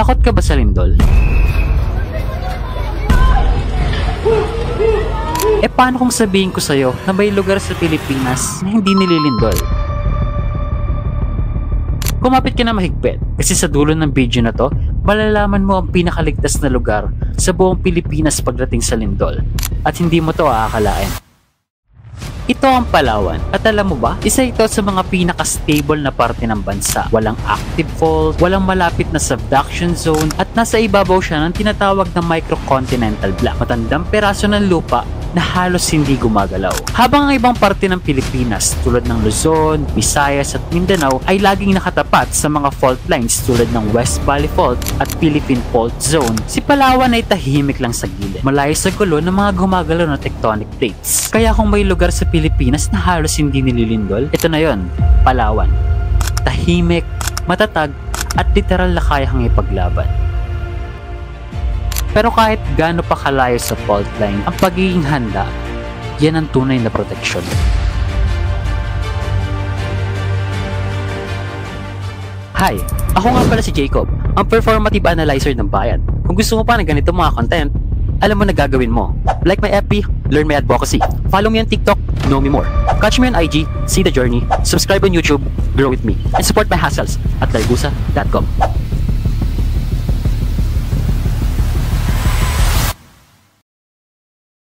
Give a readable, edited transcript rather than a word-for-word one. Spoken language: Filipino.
Takot ka ba sa lindol? Paano kung sabihin ko sa'yo na may lugar sa Pilipinas na hindi nililindol? Kumapit ka na mahigpit kasi sa dulo ng video na to, malalaman mo ang pinakaligtas na lugar sa buong Pilipinas pagdating sa lindol at hindi mo to aakalain. Ito ang Palawan at alam mo ba, isa ito sa mga pinaka-stable na parte ng bansa. Walang active fault, walang malapit na subduction zone at nasa ibabaw siya ng tinatawag na microcontinental block. Matandang peraso ng lupa na halos hindi gumagalaw. Habang ang ibang parte ng Pilipinas tulad ng Luzon, Visayas at Mindanao ay laging nakatapat sa mga fault lines tulad ng West Valley Fault at Philippine Fault Zone, si Palawan ay tahimik lang sa gilid, malayo sa gulo ng mga gumagalaw na tectonic plates. Kaya kung may lugar sa Pilipinas na halos hindi nililindol, ito na yon, Palawan. Tahimik, matatag at literal na kaya kang ipaglaban. Pero kahit gaano pa kalayo sa fault line, ang pagiging handa, yan ang tunay na proteksyon. Hi! Ako nga pala si Jacob, ang performative analyzer ng bayan. Kung gusto mo pa ng ganito mga content, alam mo na gagawin mo. Like my FB, learn my advocacy. Follow me on TikTok, know me more. Catch me on IG, see the journey. Subscribe on YouTube, grow with me. And support my hustles at largusa.com.